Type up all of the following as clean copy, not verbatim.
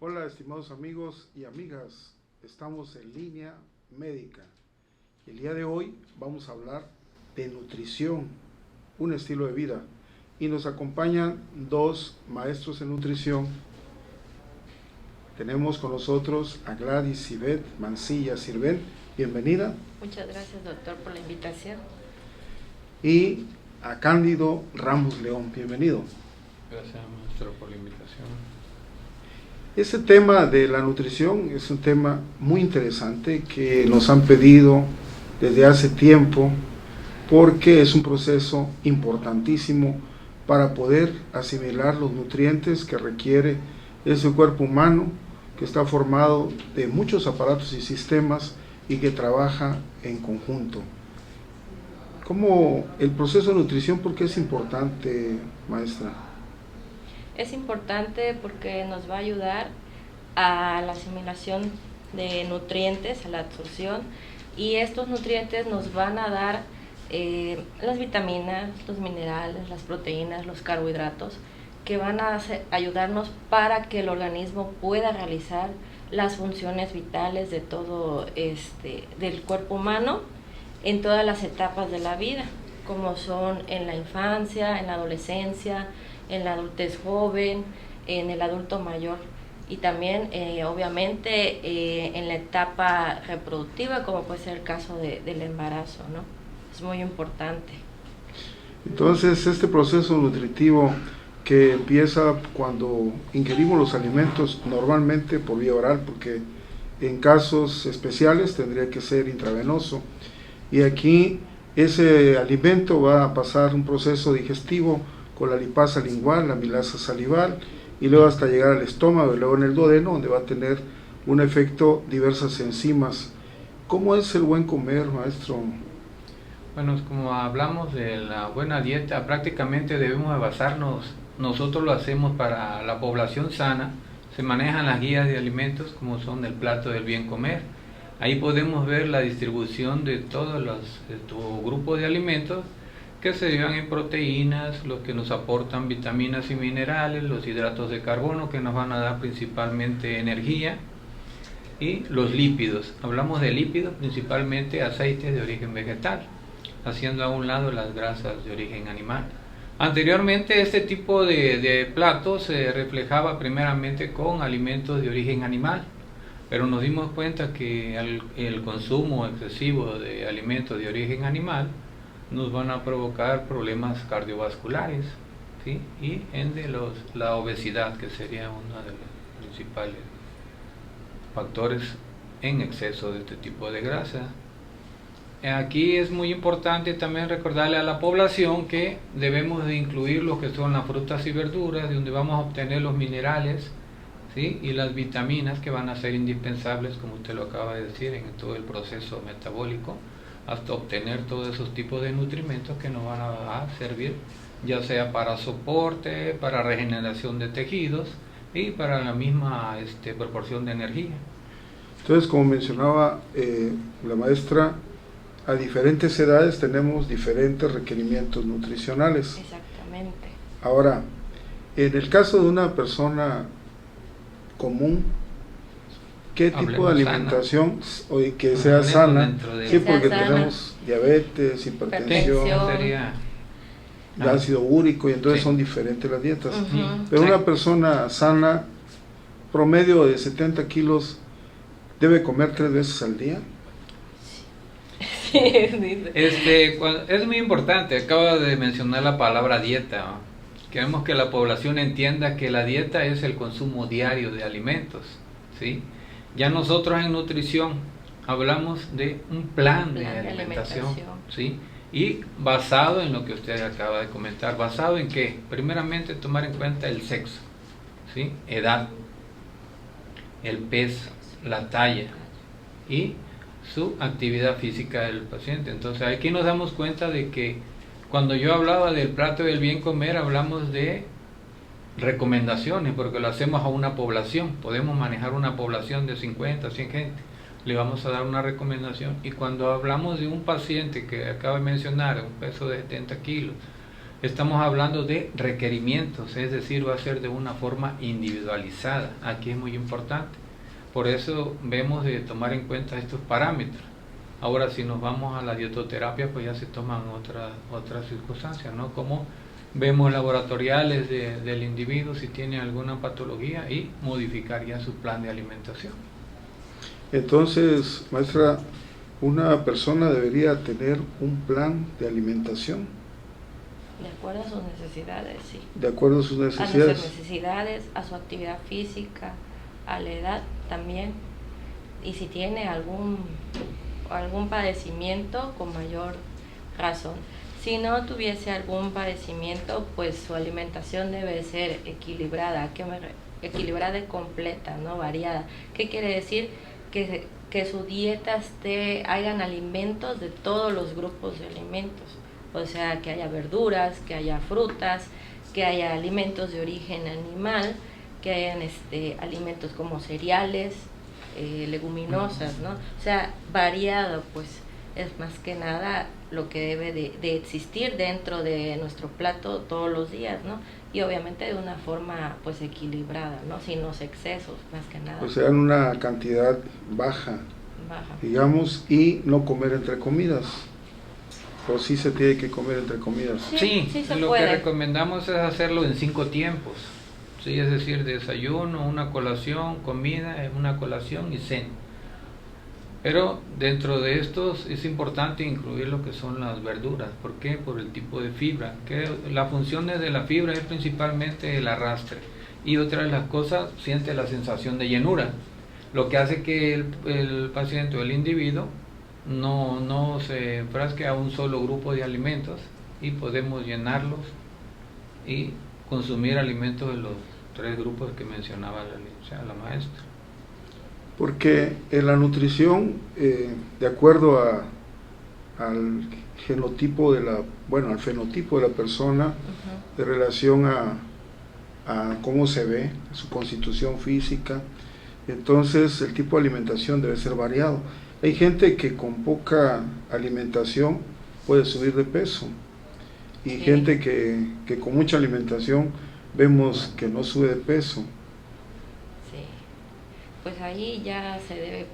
Hola, estimados amigos y amigas, estamos en Línea Médica. El día de hoy vamos a hablar de nutrición, un estilo de vida, y nos acompañan dos maestros en nutrición. Tenemos con nosotros a Gladys Sibet Mancilla Sirven, bienvenida. Muchas gracias, doctor, por la invitación. Y a Cándido Ramos León, bienvenido. Gracias, maestro, por la invitación. Este tema de la nutrición es un tema muy interesante que nos han pedido desde hace tiempo, porque es un proceso importantísimo para poder asimilar los nutrientes que requiere ese cuerpo humano, que está formado de muchos aparatos y sistemas y que trabaja en conjunto. ¿Cómo el proceso de nutrición, por qué es importante, maestra? Es importante porque nos va a ayudar a la asimilación de nutrientes, a la absorción, y estos nutrientes nos van a dar las vitaminas, los minerales, las proteínas, los carbohidratos, que van a ayudarnos para que el organismo pueda realizar las funciones vitales de todo del cuerpo humano en todas las etapas de la vida, como son en la infancia, en la adolescencia, en la adultez joven, en el adulto mayor y también obviamente en la etapa reproductiva, como puede ser el caso del embarazo, ¿no? Es muy importante. Entonces, este proceso nutritivo que empieza cuando ingerimos los alimentos, normalmente por vía oral, porque en casos especiales tendría que ser intravenoso, y aquí ese alimento va a pasar un proceso digestivo con la lipasa lingual, la amilasa salival, y luego hasta llegar al estómago y luego en el duodeno, donde va a tener un efecto diversas enzimas. ¿Cómo es el buen comer, maestro? Bueno, como hablamos de la buena dieta, prácticamente debemos de basarnos, nosotros lo hacemos para la población sana, se manejan las guías de alimentos como son el plato del bien comer. Ahí podemos ver la distribución de todos los grupos de alimentos que se llevan en proteínas, los que nos aportan vitaminas y minerales, los hidratos de carbono que nos van a dar principalmente energía, y los lípidos. Hablamos de lípidos, principalmente aceites de origen vegetal, haciendo a un lado las grasas de origen animal. Anteriormente este tipo de platos se reflejaba primeramente con alimentos de origen animal, pero nos dimos cuenta que el consumo excesivo de alimentos de origen animal nos van a provocar problemas cardiovasculares, ¿sí? Y la obesidad, que sería uno de los principales factores en exceso de este tipo de grasa. Aquí es muy importante también recordarle a la población que debemos de incluir lo que son las frutas y verduras, de donde vamos a obtener los minerales, ¿sí? Y las vitaminas que van a ser indispensables, como usted lo acaba de decir, en todo el proceso metabólico, hasta obtener todos esos tipos de nutrimentos que nos van a servir, ya sea para soporte, para regeneración de tejidos y para la misma proporción de energía. Entonces, como mencionaba la maestra, a diferentes edades tenemos diferentes requerimientos nutricionales. Exactamente. Ahora, en el caso de una persona común, ¿qué tipo de alimentación que sea sana? Sí, porque tenemos diabetes, hipertensión, ácido úrico, y entonces son diferentes las dietas. Pero una persona sana, promedio de 70 kilos, ¿debe comer 3 veces al día? Es muy importante, acaba de mencionar la palabra dieta, ¿no? Queremos que la población entienda que la dieta es el consumo diario de alimentos, ¿sí? Ya nosotros en nutrición hablamos de un plan de alimentación, ¿sí? Y basado en lo que usted acaba de comentar, ¿basado en qué? Primeramente tomar en cuenta el sexo, ¿sí? Edad, el peso, la talla y su actividad física del paciente. Entonces aquí nos damos cuenta de que cuando yo hablaba del plato del bien comer, hablamos de recomendaciones, porque lo hacemos a una población. Podemos manejar una población de 50, 100 gente, le vamos a dar una recomendación. Y cuando hablamos de un paciente que acabo de mencionar, un peso de 70 kilos, Estamos hablando de requerimientos, es decir, va a ser de una forma individualizada. Aquí es muy importante. Por eso vemos de tomar en cuenta estos parámetros. Ahora, si nos vamos a la dietoterapia, pues ya se toman otras circunstancias, ¿no? Como vemos laboratoriales del individuo si tiene alguna patología y modificar ya su plan de alimentación. Entonces, maestra, una persona debería tener un plan de alimentación. De acuerdo a sus necesidades, sí. De acuerdo a sus A necesidades. nuestras necesidades, a su actividad física, a la edad también. Y si tiene algún padecimiento, con mayor razón. Si no tuviese algún padecimiento, pues su alimentación debe ser equilibrada, equilibrada y completa, ¿no? Variada. ¿Qué quiere decir? Que su dieta hayan alimentos de todos los grupos de alimentos. O sea, que haya verduras, que haya frutas, que haya alimentos de origen animal, que hayan alimentos como cereales, leguminosas, ¿no? O sea, variado, pues es más que nada lo que debe de existir dentro de nuestro plato todos los días, ¿no? Y obviamente de una forma pues equilibrada, ¿no? Sin los excesos, más que nada. O sea, en una cantidad baja, digamos, y no comer entre comidas. O sí se tiene que comer entre comidas. Sí, se lo puede. que recomendamos es hacerlo en 5 tiempos. Sí, es decir, desayuno, una colación, comida, una colación y cena. Pero dentro de estos es importante incluir lo que son las verduras. ¿Por qué? Por el tipo de fibra. Que la función de la fibra es principalmente el arrastre. Y otra de las cosas, siente la sensación de llenura. Lo que hace que el paciente o el individuo no se enfrasque a un solo grupo de alimentos y podemos llenarlos y consumir alimentos de los 3 grupos que mencionaba la maestra. Porque en la nutrición, de acuerdo al genotipo al fenotipo de la persona, de relación a cómo se ve, a su constitución física, entonces el tipo de alimentación debe ser variado. Hay gente que con poca alimentación puede subir de peso y sí. Gente que con mucha alimentación vemos que no sube de peso. Sí, pues ahí ya se debe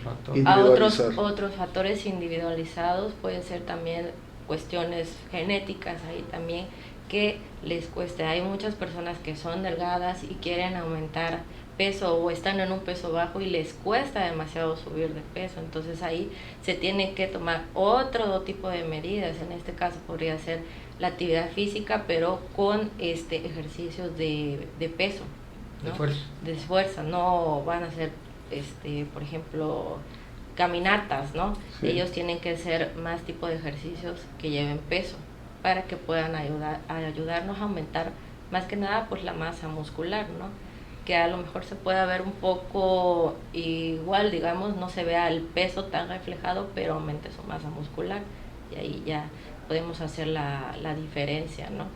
Otro a Individualizar. otros factores individualizados, pueden ser también cuestiones genéticas ahí también que les cueste. Hay muchas personas que son delgadas y quieren aumentar peso o están en un peso bajo y les cuesta demasiado subir de peso, entonces ahí se tiene que tomar otro tipo de medidas. En este caso podría ser la actividad física, pero con ejercicios de peso, ¿no? De fuerza. No van a ser por ejemplo caminatas, ¿no? Sí. Ellos tienen que hacer más tipo de ejercicios que lleven peso para que puedan ayudarnos a aumentar más que nada pues la masa muscular, ¿no? Que a lo mejor se pueda ver un poco igual, digamos, no se vea el peso tan reflejado, pero aumente su masa muscular y ahí ya podemos hacer la diferencia, ¿no?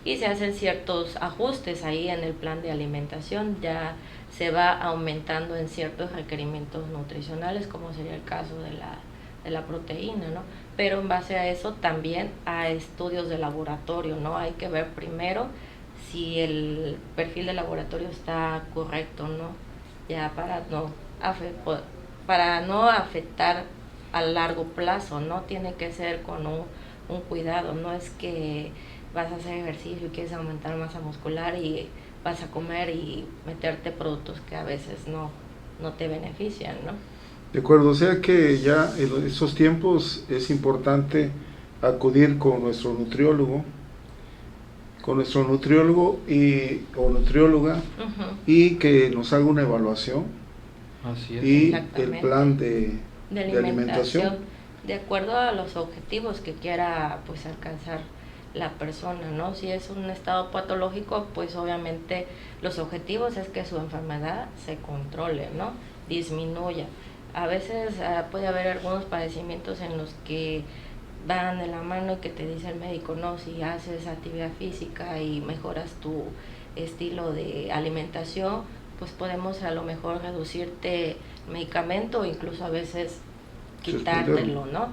Y se hacen ciertos ajustes ahí en el plan de alimentación, ya se va aumentando en ciertos requerimientos nutricionales, como sería el caso de la proteína, ¿no? Pero en base a eso también a estudios de laboratorio, ¿no? Hay que ver primero si el perfil de laboratorio está correcto, ¿no? Ya para no afectar a largo plazo, ¿no? Tiene que ser con un cuidado, no es que vas a hacer ejercicio y quieres aumentar masa muscular y vas a comer y meterte productos que a veces no te benefician, ¿no? De acuerdo, o sea que ya en estos tiempos es importante acudir con nuestro nutriólogo o nutrióloga y que nos haga una evaluación. Así es. Y el plan de alimentación de acuerdo a los objetivos que quiera pues alcanzar la persona, ¿no? Si es un estado patológico, pues obviamente los objetivos es que su enfermedad se controle, ¿no? Disminuya. A veces puede haber algunos padecimientos en los que van de la mano y que te dice el médico, no, si haces actividad física y mejoras tu estilo de alimentación, pues podemos a lo mejor reducirte medicamento o incluso a veces quitártelo, ¿no?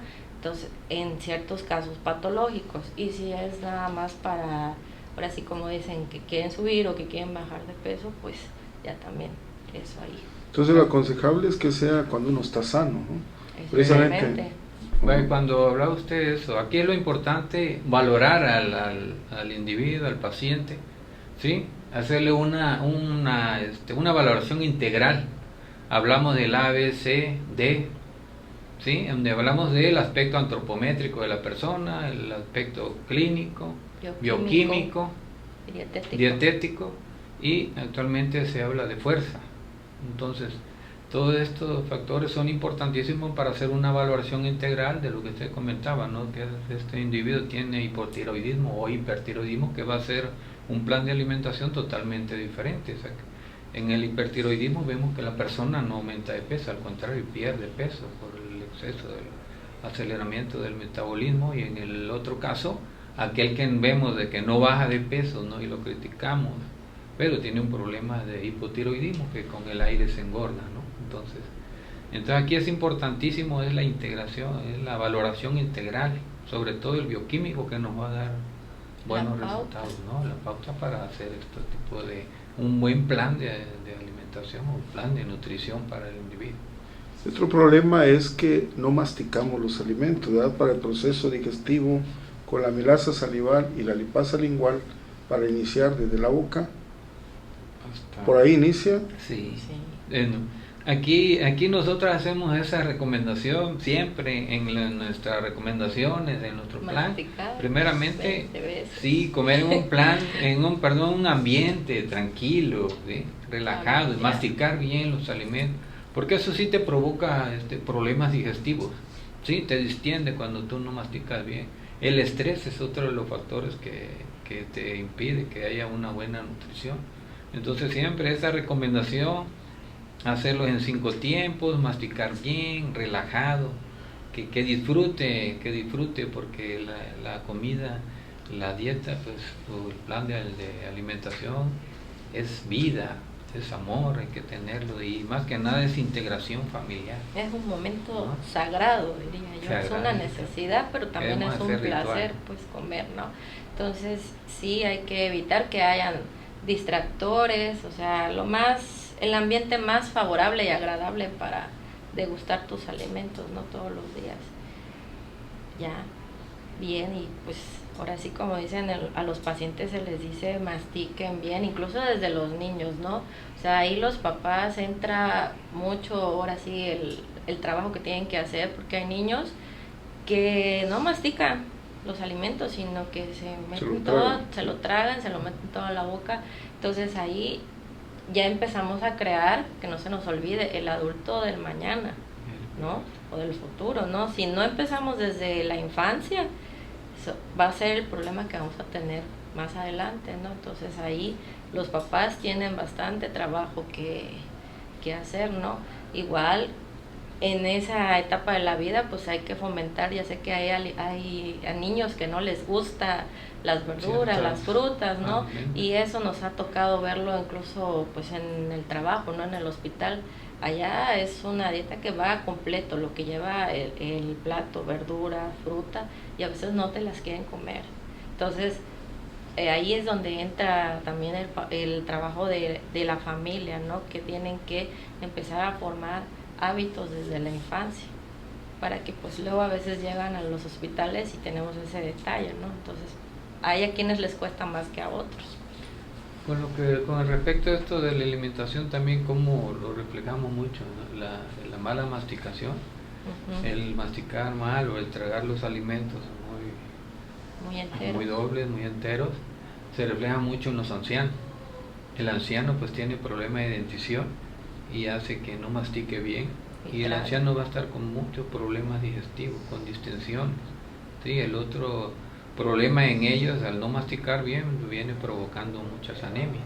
entonces en ciertos casos patológicos, y si es nada más para, ahora sí como dicen, que quieren subir o que quieren bajar de peso, pues ya también eso ahí. Entonces lo aconsejable es que sea cuando uno está sano, ¿no? Precisamente. Bueno, cuando habla usted de eso, aquí es lo importante valorar al individuo, al paciente, ¿sí? Hacerle una valoración integral. Hablamos del A, B, C, D, ¿sí? Donde hablamos del aspecto antropométrico de la persona, el aspecto clínico, bioquímico, dietético, y actualmente se habla de fuerza. Entonces, todos estos factores son importantísimos para hacer una valoración integral de lo que usted comentaba, ¿no? Que este individuo tiene hipotiroidismo o hipertiroidismo, que va a ser un plan de alimentación totalmente diferente. O sea, en el hipertiroidismo vemos que la persona no aumenta de peso, al contrario, pierde peso por el exceso del aceleramiento del metabolismo, y en el otro caso, aquel que vemos de que no baja de peso, ¿no? Y lo criticamos, pero tiene un problema de hipotiroidismo que con el aire se engorda, ¿no? Entonces aquí es importantísimo, es la integración, es la valoración integral, sobre todo el bioquímico, que nos va a dar buenos resultados, ¿no? La pauta para hacer este tipo de un buen plan de alimentación o un plan de nutrición para el individuo. Otro problema es que no masticamos los alimentos, ¿verdad? Para el proceso digestivo, con la amilasa salival y la lipasa lingual, para iniciar desde la boca. Por ahí inicia. Sí. Bueno, aquí nosotros hacemos esa recomendación siempre en nuestras recomendaciones, en nuestro plan. Primeramente, sí, comer en un plan, un ambiente tranquilo, ¿sí? Relajado, y masticar bien los alimentos, porque eso sí te provoca problemas digestivos, sí, te distiende cuando tú no masticas bien. El estrés es otro de los factores que te impide que haya una buena nutrición. Entonces siempre esa recomendación, hacerlo en 5 tiempos, masticar bien, relajado, que disfrute, porque la comida, la dieta, pues, o el plan de alimentación es vida, es amor, hay que tenerlo, y más que nada es integración familiar. Es un momento, ¿no? Sagrado, diría yo. Sagrado, es una necesidad, pero también es un placer, pues, comer, ¿no? Entonces sí hay que evitar que hayan distractores, o sea, el ambiente más favorable y agradable para degustar tus alimentos, no todos los días. Ya, bien, y pues ahora sí, como dicen, a los pacientes se les dice mastiquen bien, incluso desde los niños, ¿no? O sea, ahí los papás entra mucho, ahora sí, el trabajo que tienen que hacer, porque hay niños que no mastican los alimentos, sino que se meten todo, se lo tragan, se lo meten todo a la boca. Entonces ahí ya empezamos a crear, que no se nos olvide, el adulto del mañana, ¿no? O del futuro, ¿no? Si no empezamos desde la infancia, eso va a ser el problema que vamos a tener más adelante, ¿no? Entonces ahí los papás tienen bastante trabajo que hacer, ¿no? Igual en esa etapa de la vida, pues hay que fomentar, ya sé que hay a niños que no les gusta las verduras, las frutas, ¿no? Y eso nos ha tocado verlo incluso pues en el trabajo, ¿no? En el hospital. Allá es una dieta que va completo, lo que lleva el plato, verdura, fruta, y a veces no te las quieren comer. Entonces, ahí es donde entra también el trabajo de la familia, ¿no? Que tienen que empezar a formar hábitos desde la infancia, para que pues luego a veces llegan a los hospitales y tenemos ese detalle, ¿no? Entonces hay a quienes les cuesta más que a otros. Con respecto a esto de la alimentación también, como lo reflejamos mucho, ¿no? la mala masticación, el masticar mal o el tragar los alimentos muy dobles, muy enteros, se refleja mucho en los ancianos. El anciano pues tiene problema de dentición y hace que no mastique bien, y el anciano va a estar con muchos problemas digestivos, con distensiones, ¿sí? El otro problema en ellos, al no masticar bien, viene provocando muchas anemias,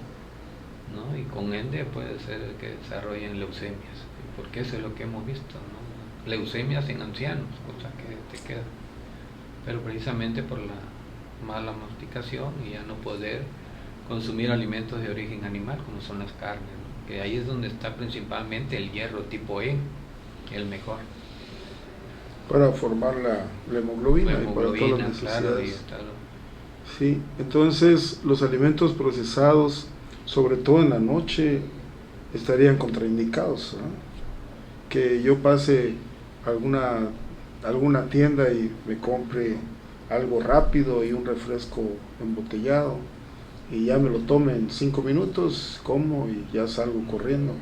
¿no? Y con ende puede ser que desarrollen leucemias, porque eso es lo que hemos visto, ¿no? Leucemias en ancianos, cosa que te queda, pero precisamente por la mala masticación y ya no poder consumir alimentos de origen animal, como son las carnes, ¿no? Que ahí es donde está principalmente el hierro tipo E, el mejor. para formar la hemoglobina y para todas las necesidades. Claro. Sí, entonces los alimentos procesados, sobre todo en la noche, estarían contraindicados, ¿no? Que yo pase alguna tienda y me compre algo rápido y un refresco embotellado y ya me lo tome en 5 minutos, como y ya salgo corriendo.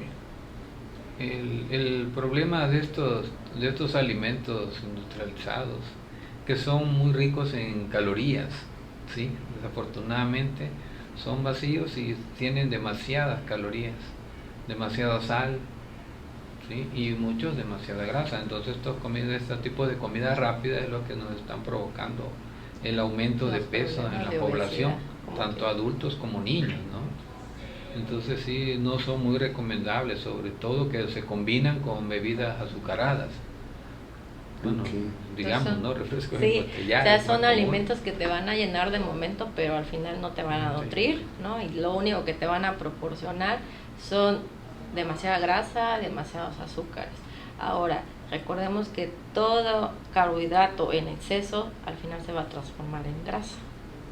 El problema de estos alimentos industrializados, que son muy ricos en calorías, ¿sí? Desafortunadamente son vacíos y tienen demasiadas calorías, demasiada sal, ¿sí? Y muchos demasiada grasa. Entonces este tipo de comida rápida es lo que nos están provocando el aumento de peso en la población, tanto adultos como niños, ¿no? Entonces sí, no son muy recomendables, sobre todo que se combinan con bebidas azucaradas. Bueno, digamos, ¿no? Refrescos embotellados. O sea, son alimentos que te van a llenar de momento, pero al final no te van a nutrir, ¿no? Y lo único que te van a proporcionar son demasiada grasa, demasiados azúcares. Ahora, recordemos que todo carbohidrato en exceso al final se va a transformar en grasa,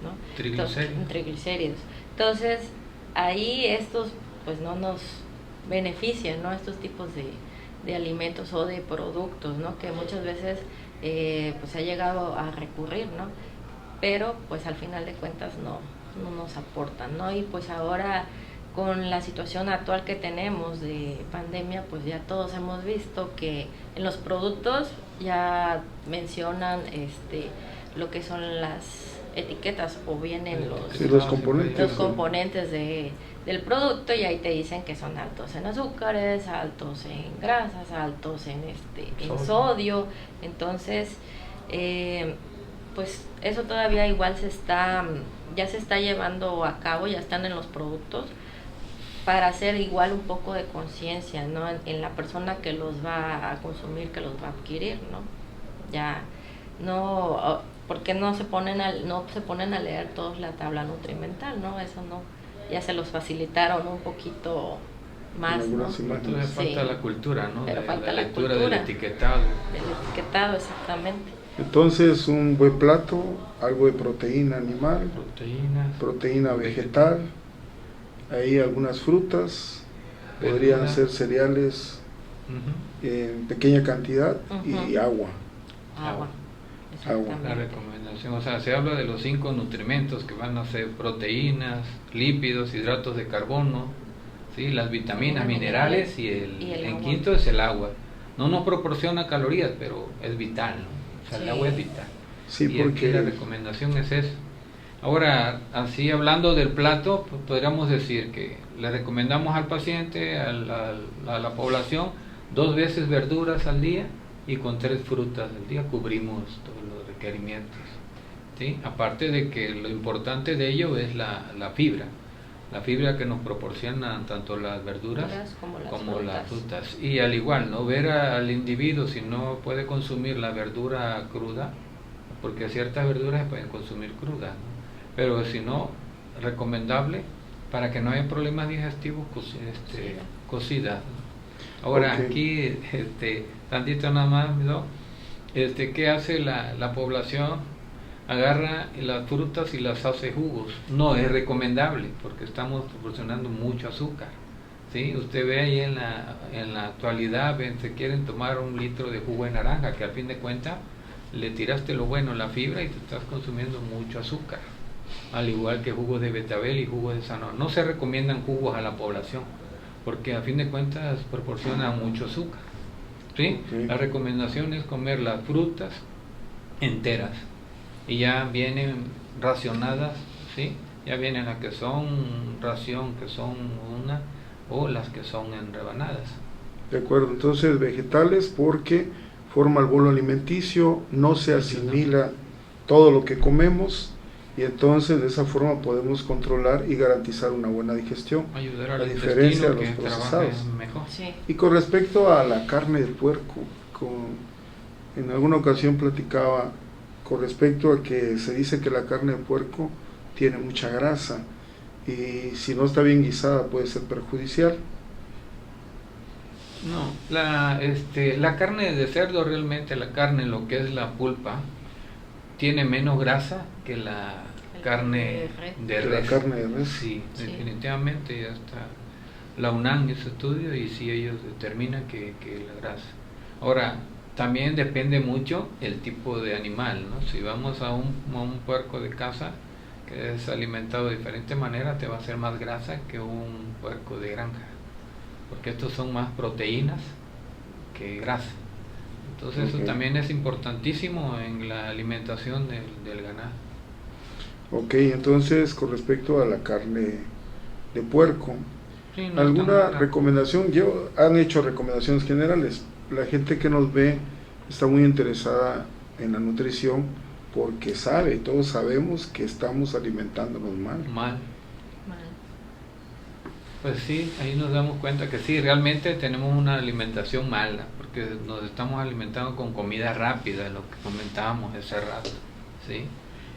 ¿no? Triglicéridos. Triglicéridos. Entonces, ahí estos pues no nos benefician, ¿no? Estos tipos de alimentos o de productos, ¿no? Que muchas veces pues se ha llegado a recurrir, ¿no? Pero pues al final de cuentas no nos aportan, ¿no? Y pues ahora con la situación actual que tenemos de pandemia, pues ya todos hemos visto que en los productos ya mencionan lo que son las etiquetas o vienen los componentes del producto, y ahí te dicen que son altos en azúcares, altos en grasas, altos en sodio. Entonces pues eso todavía igual ya se está llevando a cabo, ya están en los productos, para hacer igual un poco de conciencia, ¿no? En la persona que los va a consumir, que los va a adquirir, ¿no? Ya no, porque no se ponen a leer todos la tabla nutrimental, ¿no? Eso no, ya se los facilitaron un poquito más, ¿no? Entonces falta la cultura, ¿no? Pero falta la lectura cultura del etiquetado. Del etiquetado, exactamente. Entonces, un buen plato, algo de proteína animal, proteína vegetal, ahí algunas frutas, podrían ser cereales en pequeña cantidad y agua. La recomendación, o sea, se habla de los 5 nutrimentos que van a ser proteínas, lípidos, hidratos de carbono, ¿sí? Las vitaminas, minerales y el quinto es el agua. No nos proporciona calorías, pero es vital, ¿no? O sea, el agua es vital. Sí, y porque aquí la recomendación es eso. Ahora, así hablando del plato, pues podríamos decir que le recomendamos al paciente, a la población, 2 veces verduras al día y con 3 frutas al día cubrimos todos los requerimientos, ¿sí? Aparte de que lo importante de ello es la fibra que nos proporcionan tanto las verduras como las frutas. Y al igual, ¿no? Ver al individuo si no puede consumir la verdura cruda, porque ciertas verduras se pueden consumir crudas, ¿no? Pero si no, recomendable para que no haya problemas digestivos, cocidas, ¿no? Ahora aquí, tantito nada más, ¿no? ¿Qué hace la población? Agarra las frutas y las hace jugos. No es recomendable porque estamos proporcionando mucho azúcar, ¿sí? Usted ve ahí en la actualidad, se quieren tomar 1 litro de jugo de naranja, que al fin de cuentas le tiraste lo bueno, la fibra, y te estás consumiendo mucho azúcar. Al igual que jugos de betabel y jugos de zanahoria. No se recomiendan jugos a la población porque a fin de cuentas proporcionan mucho azúcar, ¿sí? La recomendación es comer las frutas enteras y ya vienen racionadas, ¿sí? Ya vienen las que son ración, que son una, o las que son en rebanadas. De acuerdo, entonces vegetales porque forma el bolo alimenticio, no se asimila todo lo que comemos, y entonces de esa forma podemos controlar y garantizar una buena digestión, ayudar a diferencia de los procesados. Sí. Y con respecto a la carne de puerco, en alguna ocasión platicaba con respecto a que se dice que la carne de puerco tiene mucha grasa y si no está bien guisada puede ser perjudicial. No, la carne de cerdo realmente, la carne, lo que es la pulpa, tiene menos grasa que la carne de Que la res. carne de res. Sí, Sí. definitivamente ya está. La UNAM hizo estudio y sí ellos determinan que la grasa. Ahora, también depende mucho el tipo de animal, ¿no? Si vamos a un puerco de casa que es alimentado de diferente manera, te va a hacer más grasa que un puerco de granja, porque estos son más proteínas que grasa. Entonces eso Ok. también es importantísimo en la alimentación del ganado. Ok, entonces con respecto a la carne de puerco, Sí, no está ¿alguna mala. recomendación? Han hecho recomendaciones generales. La gente que nos ve está muy interesada en la nutrición porque sabe, todos sabemos que estamos alimentándonos mal. Mal. Mal. Pues sí, ahí nos damos cuenta que sí, realmente tenemos una alimentación mala, porque nos estamos alimentando con comida rápida, lo que comentábamos hace rato, ¿sí?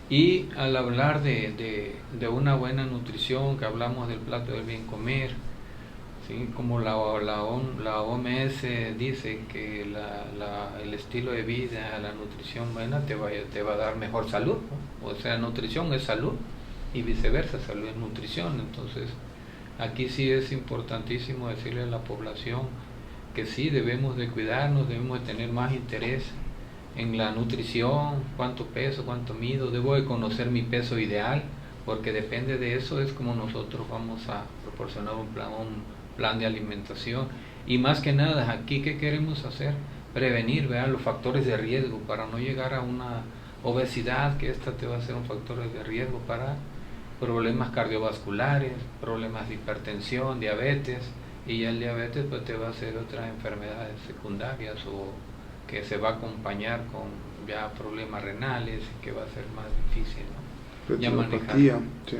Y al hablar de una buena nutrición, que hablamos del plato del bien comer, ¿sí? Como la OMS dice que el estilo de vida, la nutrición buena te va a dar mejor salud, ¿no? O sea, nutrición es salud y viceversa, salud es nutrición. Entonces, aquí sí es importantísimo decirle a la población que sí debemos de cuidarnos, debemos de tener más interés en la nutrición, cuánto peso, cuánto mido, debo de conocer mi peso ideal, porque depende de eso es como nosotros vamos a proporcionar un plan de alimentación. Y más que nada, aquí ¿qué queremos hacer? Prevenir, ¿verdad? Los factores de riesgo para no llegar a una obesidad, que esta te va a ser un factor de riesgo para problemas cardiovasculares, problemas de hipertensión, diabetes, y ya el diabetes pues te va a hacer otras enfermedades secundarias o que se va a acompañar con ya problemas renales, que va a ser más difícil, ¿no? Ya Retinopatía, sí.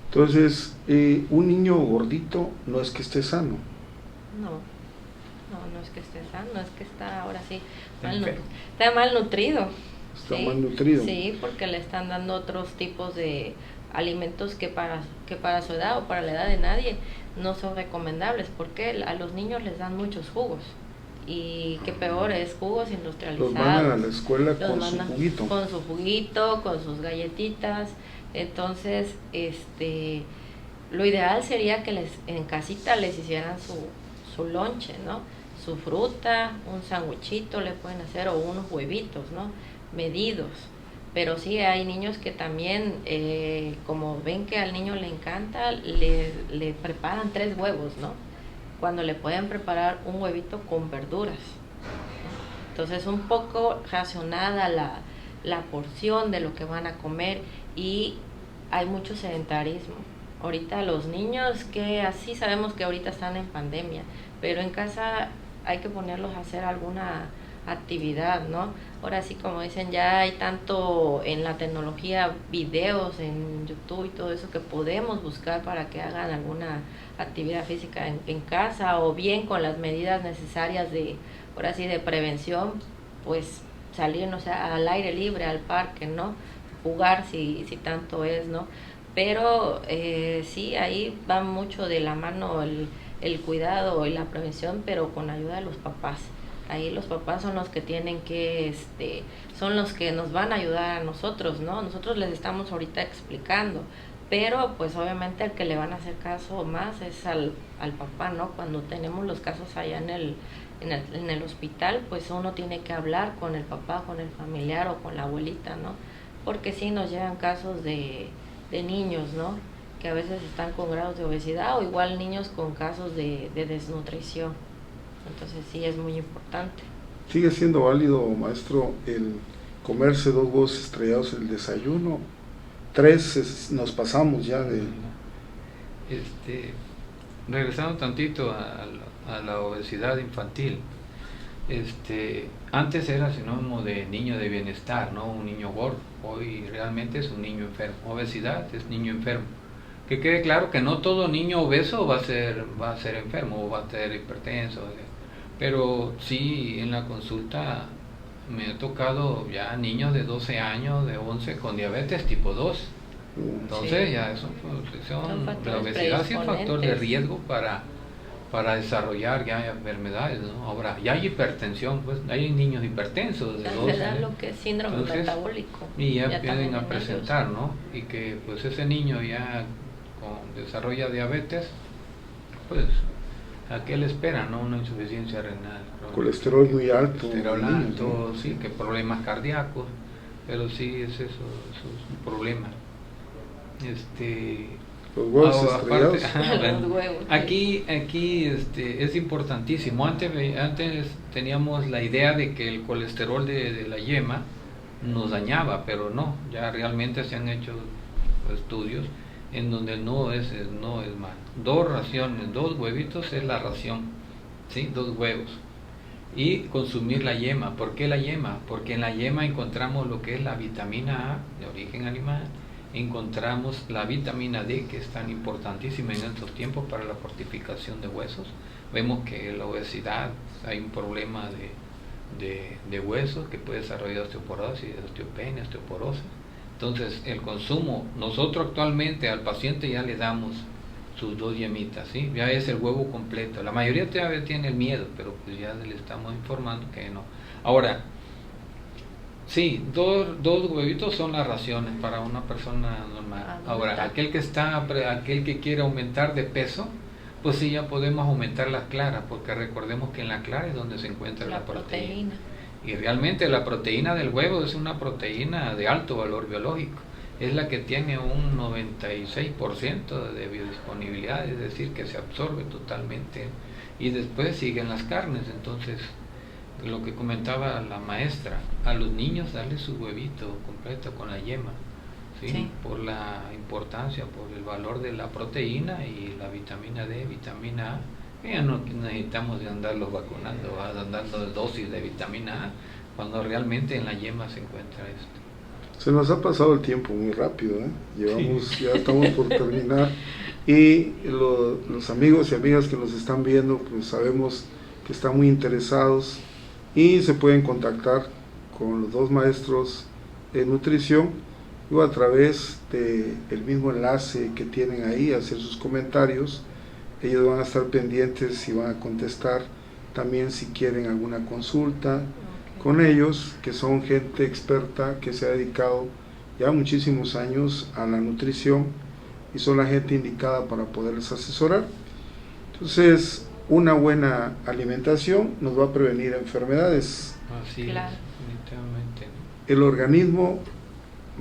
Entonces, un niño gordito no es que esté sano. No es que esté sano, es que está ahora sí Enfermo. está mal nutrido. Está Sí, mal nutrido. sí, porque le están dando otros tipos de alimentos que para su edad o para la edad de nadie no son recomendables, porque a los niños les dan muchos jugos. Y qué peor es jugos industrializados. Los mandan a la escuela Los con su mandan juguito. con su juguito, con sus galletitas. Entonces, lo ideal sería que en casita les hicieran su lonche, ¿no? Su fruta, un sándwichito le pueden hacer o unos huevitos, ¿no? Medidos. Pero sí hay niños que también, como ven que al niño le encanta, le preparan 3 huevos, ¿no? Cuando le pueden preparar un huevito con verduras, ¿no? Entonces un poco racionada la porción de lo que van a comer, y hay mucho sedentarismo. Ahorita los niños, que así sabemos que ahorita están en pandemia, pero en casa hay que ponerlos a hacer alguna actividad, ¿no? Ahora sí, como dicen, ya hay tanto en la tecnología, videos en YouTube y todo eso, que podemos buscar para que hagan alguna actividad física en casa, o bien con las medidas necesarias ahora sí, de prevención, pues salir, no sé, al aire libre, al parque, ¿no? Jugar si tanto es, ¿no? Pero sí, ahí va mucho de la mano el cuidado y la prevención, pero con ayuda de los papás. Ahí los papás son los que tienen que, son los que nos van a ayudar a nosotros, ¿no? Nosotros les estamos ahorita explicando, pero pues obviamente el que le van a hacer caso más es al papá, ¿no? Cuando tenemos los casos allá en el hospital, pues uno tiene que hablar con el papá, con el familiar o con la abuelita, ¿no? Porque sí nos llegan casos de niños, ¿no? Que a veces están con grados de obesidad, o igual niños con casos de desnutrición. Entonces sí es muy importante. ¿Sigue siendo válido, maestro, el comerse 2 huevos estrellados en el desayuno? 3 nos pasamos ya de... Regresando tantito a la obesidad infantil, antes era sinónimo de niño de bienestar, ¿no? Un niño gordo. Hoy realmente es un niño enfermo. Obesidad es niño enfermo. Que quede claro que no todo niño obeso va a ser enfermo o va a ser hipertenso, pero sí en la consulta me ha tocado ya niños de 12 años, de 11 con diabetes tipo 2. Entonces Sí. ya son Son factores la obesidad sí es un factor de predisponentes. riesgo para desarrollar ya enfermedades, ¿no? Ahora, ya hay hipertensión, pues hay niños hipertensos de 12, Se da lo que es síndrome entonces, metabólico. y ya también vienen a en presentar, ellos. ¿no? Y que pues ese niño ya desarrolla diabetes, pues ¿a qué le espera, no? Una insuficiencia renal, Colesterol muy alto. colesterol niños, alto, ¿no? sí, que problemas cardíacos, pero sí es eso es un problema. Los huevos Aparte, estrellados. Los bueno, huevos. aquí es importantísimo. Antes teníamos la idea de que el colesterol de la yema nos dañaba, pero no, ya realmente se han hecho estudios en donde no es mal. 2 raciones, 2 huevitos es la ración, ¿sí? 2 huevos. Y consumir la yema. ¿Por qué la yema? Porque en la yema encontramos lo que es la vitamina A de origen animal, encontramos la vitamina D, que es tan importantísima en estos tiempos para la fortificación de huesos. Vemos que la obesidad, hay un problema de huesos que puede desarrollar osteoporosis, osteopenia, osteoporosis. Entonces el consumo, nosotros actualmente al paciente ya le damos sus 2 yemitas, ¿sí? Ya es el huevo completo. La mayoría todavía tiene el miedo, pero pues ya le estamos informando que no. Ahora, sí, 2 huevitos son las raciones para una persona normal. Ahora, aquel que quiere aumentar de peso, pues sí, ya podemos aumentar las claras, porque recordemos que en la clara es donde se encuentra la proteína. Y realmente la proteína del huevo es una proteína de alto valor biológico. Es la que tiene un 96% de biodisponibilidad, es decir, que se absorbe totalmente. Y después siguen las carnes. Entonces, lo que comentaba la maestra, a los niños darle su huevito completo con la yema, ¿sí? Sí. Por la importancia, por el valor de la proteína y la vitamina D, vitamina A. Ya no necesitamos de andarlos vacunando, dando dosis de vitamina A, cuando realmente en la yema se encuentra esto. Se nos ha pasado el tiempo muy rápido, ¿eh? Ya estamos por terminar. Y los amigos y amigas que nos están viendo, pues sabemos que están muy interesados y se pueden contactar con los 2 maestros en nutrición o a través del mismo enlace que tienen ahí, hacer sus comentarios. Ellos van a estar pendientes y van a contestar también si quieren alguna consulta con ellos, que son gente experta que se ha dedicado ya muchísimos años a la nutrición y son la gente indicada para poderles asesorar. Entonces, una buena alimentación nos va a prevenir enfermedades. Así Claro. es, definitivamente. El organismo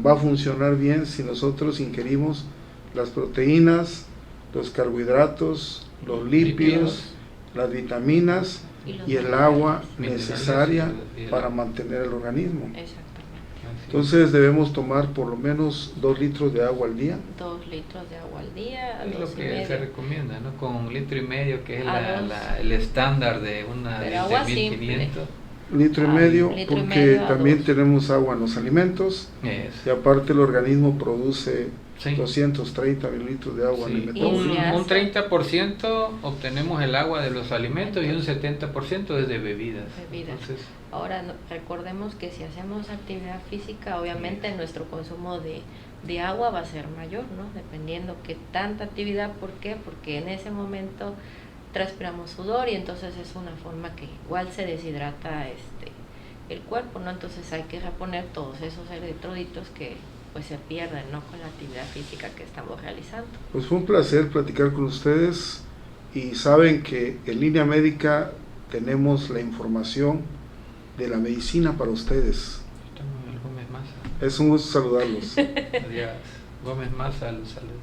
va a funcionar bien si nosotros ingerimos las proteínas, los carbohidratos, los lípidos, las vitaminas y el agua necesaria para mantener el organismo. Exactamente. Entonces debemos tomar por lo menos 2 litros de agua al día. 2 litros de agua al día. Es lo 2 y que medio. se recomienda, ¿no? Con 1,5 litros, que es A 2. el estándar de una Pero agua 20.500. Litro y medio, litro y porque medio a también 2. tenemos agua en los alimentos y aparte el organismo produce Sí. 230 mililitros de agua Sí, en el Y metabólico. se hace- un 30% obtenemos el agua de los alimentos y un 70% es de bebidas. Bebidas. Entonces, Ahora, recordemos que si hacemos actividad física, obviamente nuestro consumo de agua va a ser mayor, ¿no? Dependiendo qué tanta actividad. ¿Por qué? Porque en ese momento transpiramos sudor y entonces es una forma que igual se deshidrata el cuerpo, ¿no? Entonces hay que reponer todos esos electrolitos que pues se pierden, ¿no? Con la actividad física que estamos realizando. Pues fue un placer platicar con ustedes y saben que en Línea Médica tenemos la información de la medicina para ustedes. Gómez Maza. Es un gusto saludarlos. Adiós. Gómez Maza, los saludos.